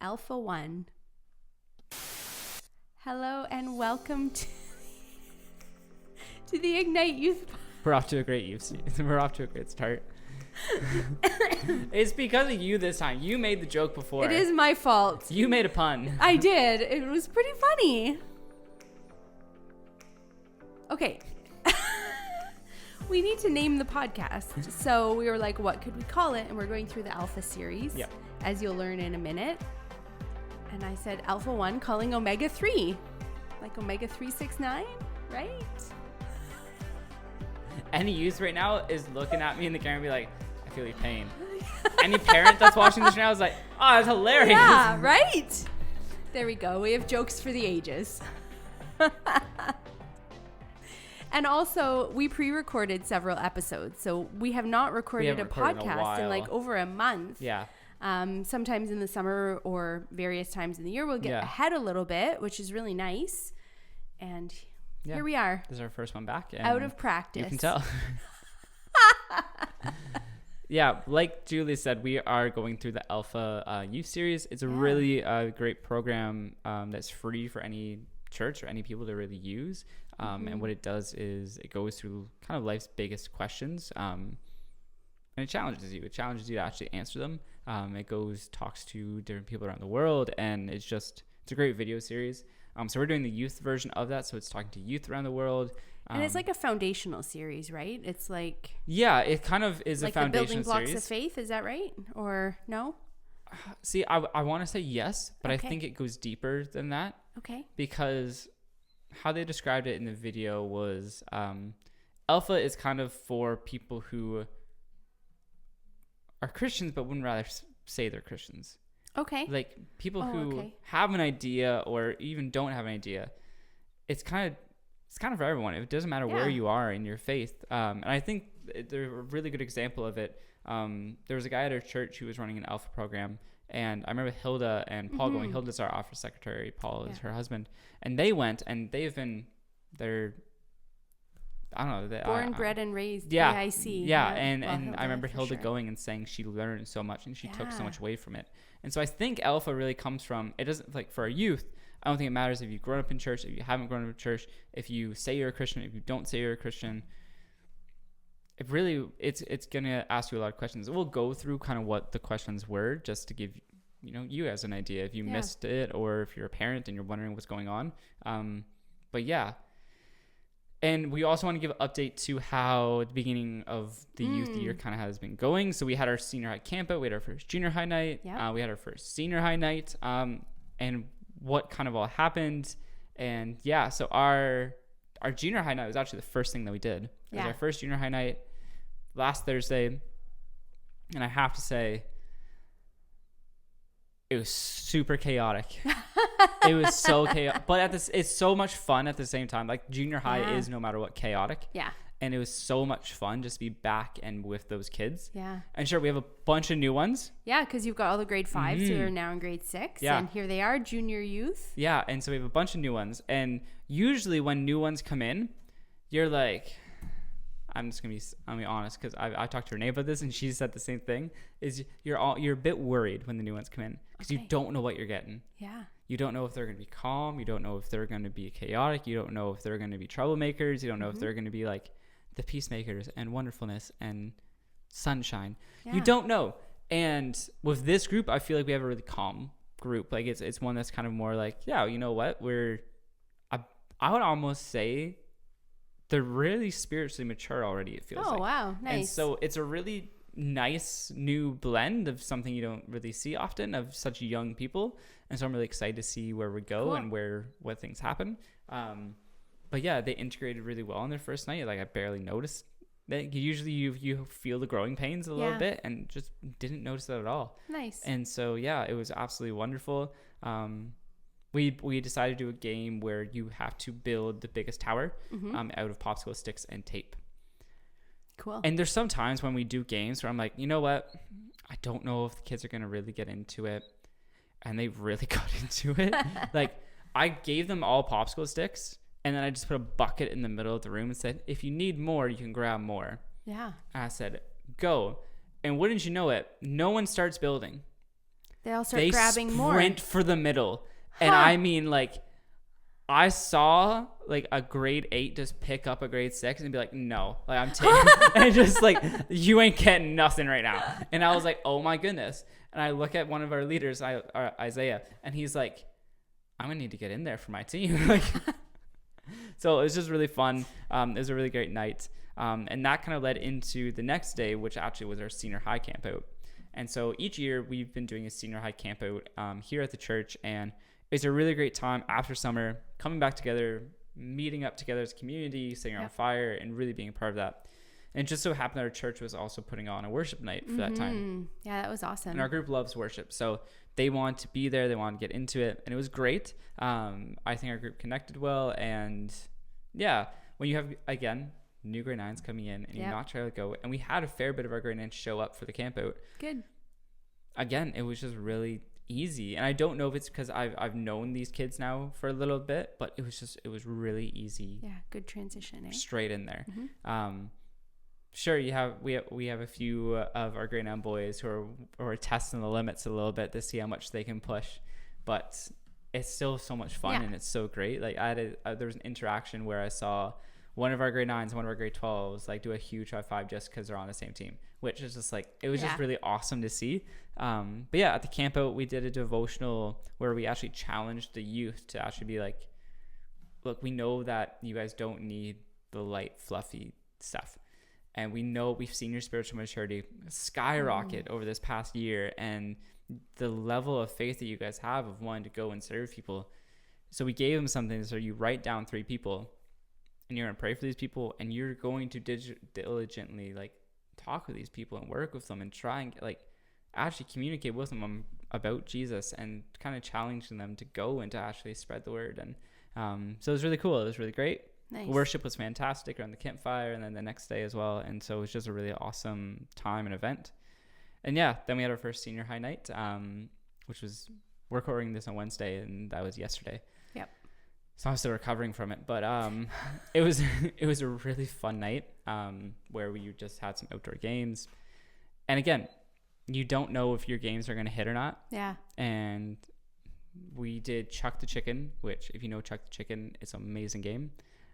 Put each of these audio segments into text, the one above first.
Alpha One. Hello and welcome to the Ignite Youth. We're off to a great start. It's because of you this time. You made the joke before. It is my fault. You made a pun. I did. It was pretty funny. Okay. We need to name the podcast. So we were like, what could we call it? And we're going through the Alpha series, as you'll learn in a minute. And I said Alpha 1 calling Omega 3. Like Omega 369, right? Any youth right now is looking at me in the camera and be like, I feel your pain. Any parent that's watching this now is like, oh, that's hilarious. Yeah, right? There we go. We have jokes for the ages. And also, we pre-recorded several episodes. So we have not recorded a podcast in like over a month. Yeah. Sometimes in the summer or various times in the year, we'll get ahead a little bit, which is really nice. And here we are. This is our first one back. And out of practice. You can tell. Yeah, like Julie said, we are going through the Alpha Youth Series. It's a really great program that's free for any church or any people to really use. And what it does is it goes through kind of life's biggest questions. And it challenges you. It challenges you to actually answer them. It talks to different people around the world, and it's a great video series. So we're doing the youth version of that. So it's talking to youth around the world. And it's like a foundational series, right? It's like... Yeah, it kind of is like a foundational series. Like the building blocks of faith, is that right? Or no? See, I want to say yes, but I think it goes deeper than that. Okay. Because how they described it in the video was Alpha is kind of for people who are Christians but wouldn't rather say they're Christians. Okay. Like people who have an idea or even don't have an idea. It's kind of for everyone. It doesn't matter where you are in your faith. And I think they're a really good example of it. There was a guy at our church who was running an Alpha program, and I remember Hilda and Paul going. Hilda's our office secretary. Paul is her husband. And they went, and I don't know. Born, bred, and raised. Yeah. AIC. Yeah. And I remember Hilda going and saying she learned so much and she took so much away from it. And so I think Alpha really comes from, it doesn't, like for our youth, I don't think it matters if you've grown up in church, if you haven't grown up in church, if you say you're a Christian, if you don't say you're a Christian. It really, it's going to ask you a lot of questions. We'll go through kind of what the questions were just to give you as an idea if you missed it, or if you're a parent and you're wondering what's going on. But yeah. And we also want to give an update to how the beginning of the youth year kind of has been going. So we had our senior high camp out. We had our first junior high night. Yep. We had our first senior high night. And what kind of all happened. And yeah, so our junior high night was actually the first thing that we did. It was our first junior high night last Thursday. And I have to say, it was super chaotic. It was so chaotic. But it's so much fun at the same time. Like junior high is no matter what chaotic. Yeah. And it was so much fun just to be back and with those kids. Yeah. And sure, we have a bunch of new ones. Yeah, because you've got all the grade 5s who are now in grade 6. Yeah. And here they are, junior youth. Yeah, and so we have a bunch of new ones. And usually when new ones come in, you're like, I'm gonna be honest, because I talked to Renee about this and she said the same thing, is you're a bit worried when the new ones come in because you don't know what you're getting. Yeah. You don't know if they're going to be calm. You don't know if they're going to be chaotic. You don't know if they're going to be troublemakers. You don't know if they're going to be like the peacemakers and wonderfulness and sunshine. Yeah. You don't know. And with this group, I feel like we have a really calm group. Like it's one that's kind of more like, yeah, you know what? I would almost say they're really spiritually mature already, it feels like. Oh, wow. Nice. And so it's a really nice new blend of something you don't really see often of such young people. And so I'm really excited to see where we go and what things happen. But yeah, they integrated really well on their first night. Like I barely noticed that. Usually you feel the growing pains a little bit and just didn't notice that at all. Nice. And so yeah, it was absolutely wonderful. We decided to do a game where you have to build the biggest tower out of popsicle sticks and tape. Cool. And there's some times when we do games where I'm like, you know what? I don't know if the kids are going to really get into it. And they really got into it. Like I gave them all popsicle sticks and then I just put a bucket in the middle of the room and said, if you need more, you can grab more. Yeah. And I said, go. And wouldn't you know it, no one starts building. They all start grabbing more. They sprint for the middle. And I mean, like, I saw like a grade 8 just pick up a grade 6 and be like, no, like I'm taking and just like, you ain't getting nothing right now. And I was like, oh my goodness. And I look at one of our leaders, Isaiah, and he's like, I'm gonna need to get in there for my team. Like, so it was just really fun. It was a really great night. And that kind of led into the next day, which actually was our senior high camp out. And so each year we've been doing a senior high camp out here at the church, and it's a really great time after summer, coming back together, meeting up together as a community, sitting around fire, and really being a part of that. And it just so happened that our church was also putting on a worship night for that time. Yeah, that was awesome. And our group loves worship, so they want to be there, they want to get into it, and it was great. I think our group connected well, and yeah, when you have, again, new grade 9s coming in, and you're not trying to go, and we had a fair bit of our grade 9s show up for the camp out. Good. Again, it was just really easy, and I don't know if it's because I've known these kids now for a little bit, but it was really easy. Yeah, good transition. Straight in there. Sure, we have a few of our grade 9 boys who are testing the limits a little bit to see how much they can push, but it's still so much fun and it's so great. Like there was an interaction where I saw one of our grade 9s, one of our grade 12s, like do a huge high five just because they're on the same team, which is just like, it was just really awesome to see. But yeah, at the camp out, we did a devotional where we actually challenged the youth to actually be like, look, we know that you guys don't need the light, fluffy stuff. And we know we've seen your spiritual maturity skyrocket over this past year, and the level of faith that you guys have of wanting to go and serve people. So we gave them something. So you write down 3 people, and you're going to pray for these people, and you're going to diligently like talk with these people and work with them and try and like actually communicate with them about Jesus and kind of challenging them to go and to actually spread the word. And so it was really cool. It was really great. Nice. Worship was fantastic around the campfire, and then the next day as well. And so it was just a really awesome time and event. And yeah, then we had our first senior high night, which was, we're recording this on Wednesday, and that was yesterday. Yep. So I'm still recovering from it, but it was a really fun night where we just had some outdoor games. And again, you don't know if your games are going to hit or not. Yeah. And we did Chuck the Chicken, which if you know Chuck the Chicken, it's an amazing game.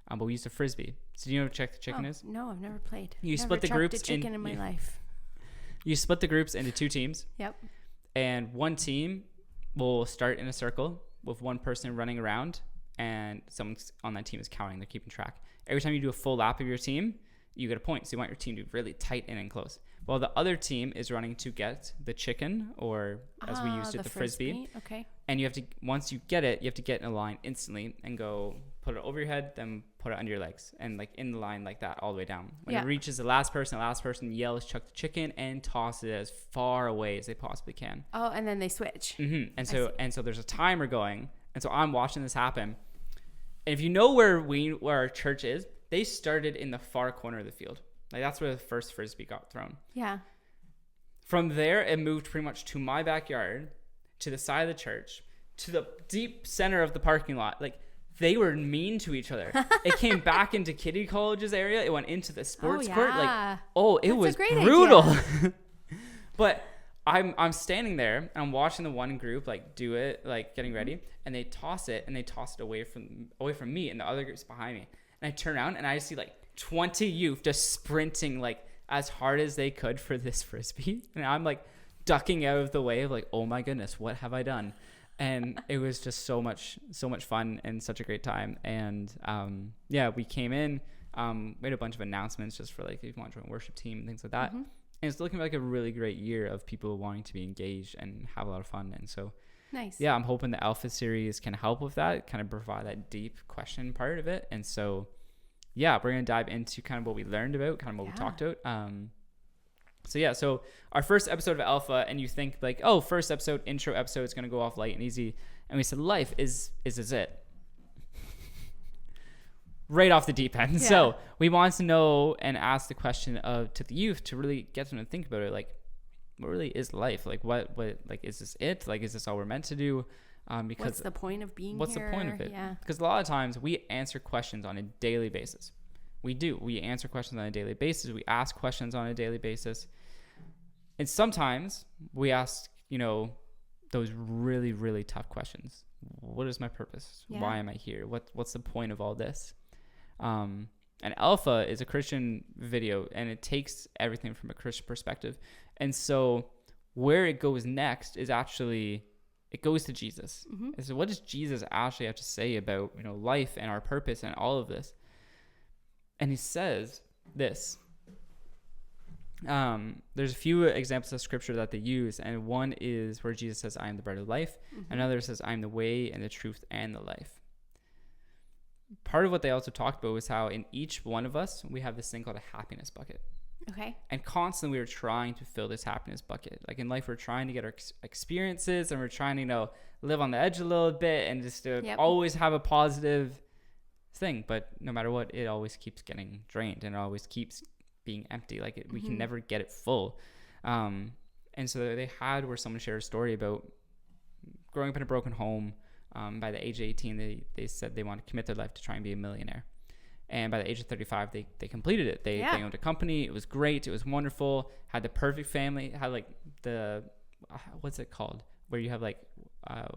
But we used a Frisbee. So do you know what Chuck the Chicken is? No, I've never played. You split the groups in my life. You split the groups into 2 teams. Yep. And one team will start in a circle with one person running around, and someone on that team is counting. They're keeping track. Every time you do a full lap of your team, you get a point. So you want your team to be really tight in and close. While the other team is running to get the chicken, or as we used it, the Frisbee. Okay. And you have to, once you get it, you have to get in a line instantly and go put it over your head, then put it under your legs, and like in the line like that all the way down. When it reaches the last person yells Chuck the Chicken and tosses it as far away as they possibly can. Oh, and then they switch. Mm-hmm. And so there's a timer going, and so I'm watching this happen. And if you know where our church is, they started in the far corner of the field. Like that's where the first Frisbee got thrown. Yeah. From there, it moved pretty much to my backyard, to the side of the church, to the deep center of the parking lot. Like, they were mean to each other. It came back into Kitty College's area. It went into the sports court. Like, it was brutal. But I'm standing there, and I'm watching the one group like do it, like getting ready, and they toss it away from me, and the other group's behind me. And I turn around, and I see like 20 youth just sprinting like as hard as they could for this Frisbee, and I'm like ducking out of the way of like, oh my goodness, what have I done? And it was just so much fun and such a great time. And we came in, we had a bunch of announcements just for like if you want to join a worship team and things like that. And it's looking like a really great year of people wanting to be engaged and have a lot of fun. And so nice. Yeah, I'm hoping the Alpha series can help with that, kind of provide that deep question part of it. And so yeah, we're going to dive into kind of what we learned about, kind of what we talked about. So our first episode of Alpha, and you think like, oh, first episode, intro episode, it's going to go off light and easy. And we said, life is it. Right off the deep end. Yeah. So we wanted to know and ask the question to the youth to really get them to think about it. Like, what really is life? Like, what, like, is this it? Like, is this all we're meant to do? Because what's the point of being here? What's the point of it? Yeah. Because a lot of times we answer questions on a daily basis. We do. We answer questions on a daily basis. We ask questions on a daily basis. And sometimes we ask, those really, really tough questions. What is my purpose? Yeah. Why am I here? What's the point of all this? And Alpha is a Christian video, and it takes everything from a Christian perspective. And so where it goes next is actually, it goes to Jesus. Mm-hmm. And so what does Jesus actually have to say about, you know, life and our purpose and all of this? And he says this. There's a few examples of scripture that they use, and one is where Jesus says, I am the bread of life. Mm-hmm. Another says, I am the way and the truth and the life. Part of what they also talked about was how in each one of us, we have this thing called a happiness bucket. Okay. And constantly we were trying to fill this happiness bucket. Like in life, we're trying to get our experiences, and we're trying to, you know, live on the edge a little bit and just always have a positive thing. But no matter what, it always keeps getting drained, and it always keeps being empty. Like we can never get it full. And so they had where someone shared a story about growing up in a broken home. By the age of 18, they said they wanted to commit their life to try and be a millionaire. And by the age of 35, they completed it. They owned a company. It was great. It was wonderful. Had the perfect family. Had like the, what's it called? Where you have like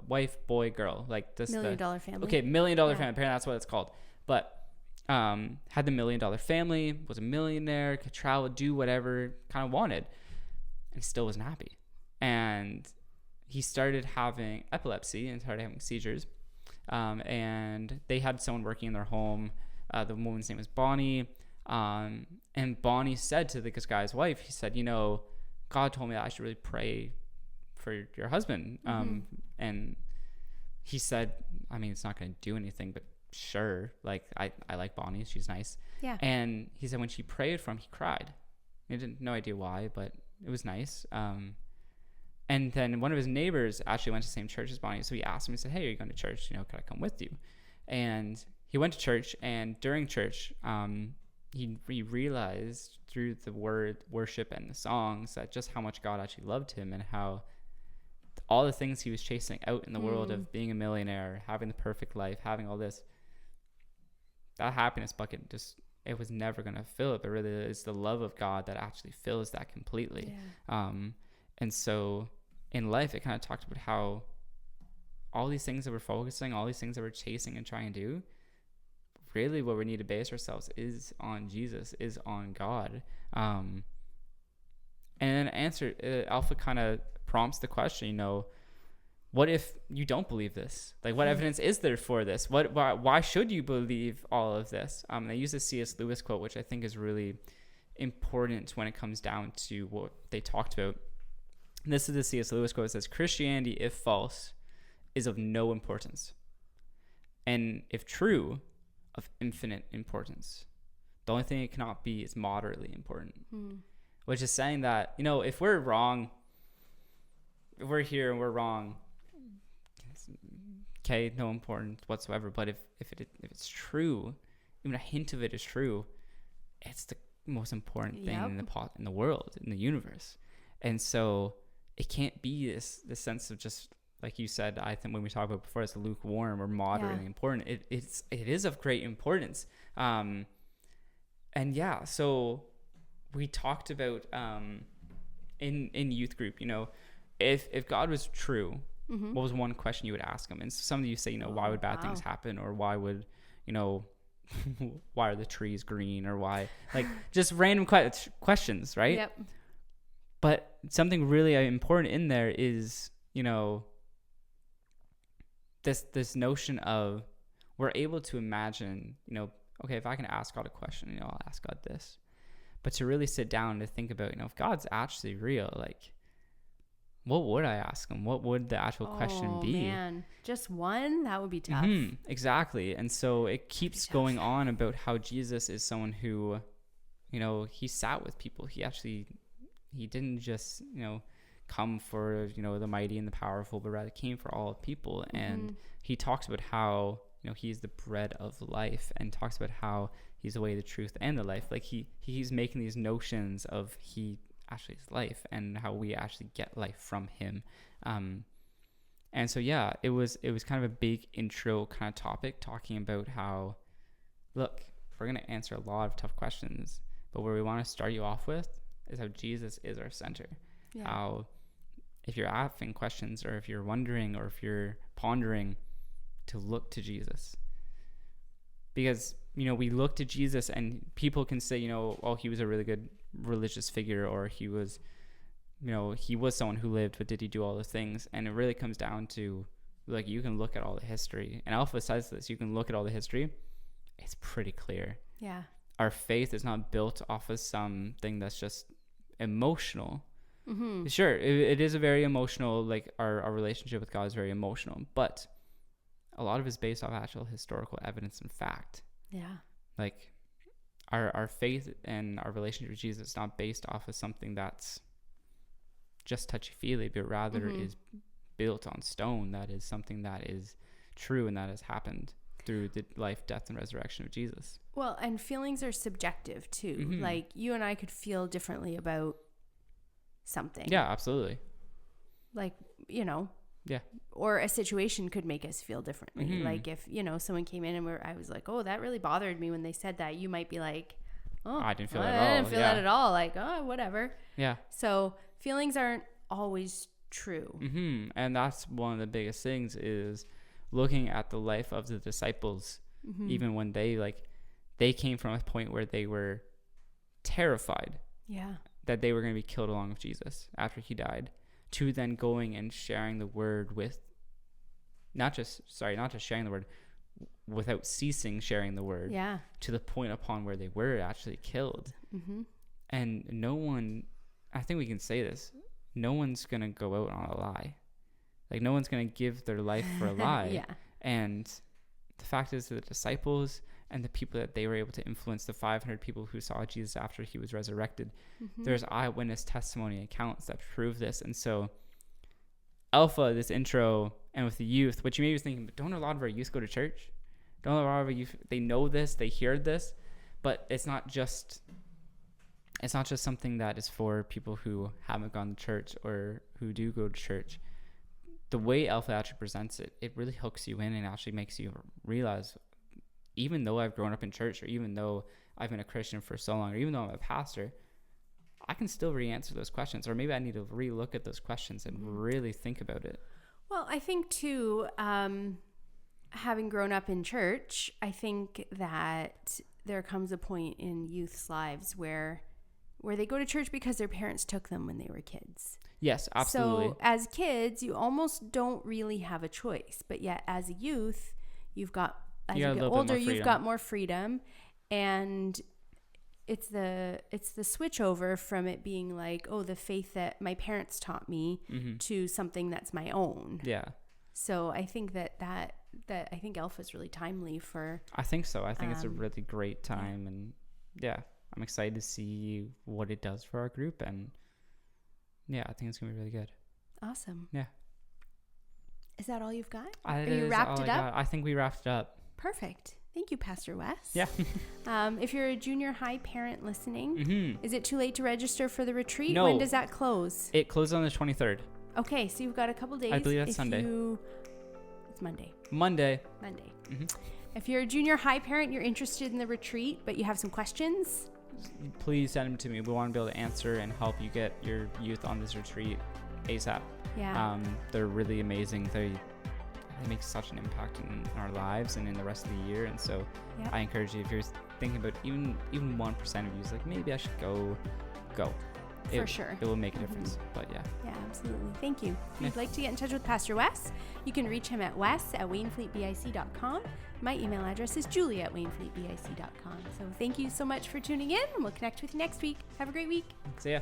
wife, boy, girl. Like this. $1 million family. Okay, $1 million family. Apparently that's what it's called. But had the $1 million family, was a millionaire, could travel, do whatever kind of wanted. And he still wasn't happy. And he started having epilepsy and started having seizures. And they had someone working in their home. The woman's name was Bonnie. And Bonnie said to this guy's wife, he said, you know, God told me that I should really pray for your husband. And he said, I mean, it's not going to do anything, but sure. Like, I like Bonnie. She's nice. Yeah. And he said when she prayed for him, he cried. He didn't no idea why, but it was nice. And then one of his neighbors actually went to the same church as Bonnie. So he asked him, he said, hey, are you going to church? You know, could I come with you? And he went to church, and during church, he realized through the word worship and the songs that just how much God actually loved him, and how all the things he was chasing out in the world of being a millionaire, having the perfect life, having all this, that happiness bucket just, it was never going to fill it, but really it's the love of God that actually fills that completely. Yeah. And so in life, it kind of talked about how all these things that we're focusing, all these things that we're chasing and trying to do, really what we need to base ourselves is on Jesus, is on God. And then Alpha kind of prompts the question, you know, what if you don't believe this? Like, what evidence is there for this? Why should you believe all of this? They use the C.S. Lewis quote, which I think is really important when it comes down to what they talked about. And this is the C.S. Lewis quote. It says, Christianity, if false, is of no importance, and if true, of infinite importance. The only thing it cannot be is moderately important. Which is saying that, you know, if we're wrong, if we're here and we're wrong, okay, no importance whatsoever. But if it's true, even a hint of it is true, it's the most important thing in the world, in the universe. And so it can't be this sense of just, like you said, I think when we talked about before, it's lukewarm or moderately important. It is of great importance. And yeah, so we talked about in youth group, you know, if God was true, what was one question you would ask him? And some of you say, you know, why would bad things happen, or why would, you know, why are the trees green, or why, like, just random questions, right? Yep. But something really important in there is, you know, this notion of we're able to imagine, you know, okay, if I can ask God a question, you know, I'll ask God this. But to really sit down to think about, you know, if God's actually real, like, what would I ask him? What would the actual question be? Oh, man. Just one? That would be tough. Exactly. And so it keeps going on about how Jesus is someone who, you know, he sat with people. He didn't just, you know, come for, you know, the mighty and the powerful, but rather came for all people. And he talks about how, you know, he's the bread of life, and talks about how he's the way, the truth, and the life. Like he's making these notions of he actually is life, and how we actually get life from him. And so, yeah, it was kind of a big intro kind of topic, talking about how, look, we're going to answer a lot of tough questions, but where we want to start you off with is how Jesus is our center. Yeah. How if you're asking questions, or if you're wondering, or if you're pondering, to look to Jesus. Because, we look to Jesus and people can say, oh, he was a really good religious figure, or he was, he was someone who lived, but did he do all the things? And it really comes down to, like, you can look at all the history. And Alpha says this, you can look at all the history. It's pretty clear. Yeah. Our faith is not built off of something that's just emotional. Mm-hmm. Sure, it is a very emotional, like, our relationship with God is very emotional, but a lot of it is based off actual historical evidence and fact. Yeah. Like, our faith and our relationship with Jesus is not based off of something that's just touchy-feely, but rather is built on stone. That is something that is true and that has happened through the life, death, and resurrection of Jesus. Well, and feelings are subjective too. Mm-hmm. Like, you and I could feel differently about something. Yeah, absolutely. Like, yeah. Or a situation could make us feel differently. Mm-hmm. Like, if, someone came in and I was like, oh, that really bothered me when they said that. You might be like, oh, I didn't feel that at all. I didn't feel that at all. Like, oh, whatever. Yeah. So feelings aren't always true. Mm-hmm. And that's one of the biggest things, is looking at the life of the disciples, even when they came from a point where they were terrified. Yeah. That they were going to be killed along with Jesus after he died, to then going and sharing the word with, not just sharing the word, without ceasing sharing the word. Yeah. To the point upon where they were actually killed. Mm-hmm. And no one, I think we can say this, no one's going to go out on a lie. Like, no one's going to give their life for a lie. Yeah. And the fact is, the disciples and the people that they were able to influence, the 500 people who saw Jesus after he was resurrected, there's eyewitness testimony accounts that prove this. And so Alpha, this intro, and with the youth, what you may be thinking, but don't a lot of our youth go to church? Don't a lot of our youth, they know this, they hear this, but it's not just something that is for people who haven't gone to church or who do go to church. The way Alpha actually presents it, it really hooks you in and actually makes you realize, even though I've grown up in church, or even though I've been a Christian for so long, or even though I'm a pastor, I can still re-answer those questions, or maybe I need to re-look at those questions and really think about it. Well, I think too, having grown up in church, I think that there comes a point in youth's lives where they go to church because their parents took them when they were kids. Yes, absolutely. So as kids, you almost don't really have a choice, but yet as a youth, as you get older, you've got more freedom, and it's the switch over from it being like, oh, the faith that my parents taught me to something that's my own. Yeah. So I think that I think Alpha is really timely for. I think so. I think it's a really great time, and yeah, I'm excited to see what it does for our group, and yeah, I think it's gonna be really good. Awesome. Yeah. Is that all you've got? Are you wrapped it up? I think we wrapped it up. Perfect. Thank you, Pastor Wes. Yeah. If you're a junior high parent listening, is it too late to register for the retreat? No. When does that close? It closes on the 23rd. Okay, so you've got a couple days. I believe that's Sunday. It's Monday. Monday. Mm-hmm. If you're a junior high parent, you're interested in the retreat, but you have some questions, please send them to me. We want to be able to answer and help you get your youth on this retreat ASAP. Yeah. They're really amazing. They make such an impact in our lives and in the rest of the year. And so I encourage you, if you're thinking about even 1% of you is like, maybe I should go. For sure. It will make a difference. But yeah. Yeah, absolutely. Thank you. If you'd like to get in touch with Pastor Wes, you can reach him at wes@waynefleetbic.com. My email address is julie@waynefleetbic.com. So thank you so much for tuning in, and we'll connect with you next week. Have a great week. See ya.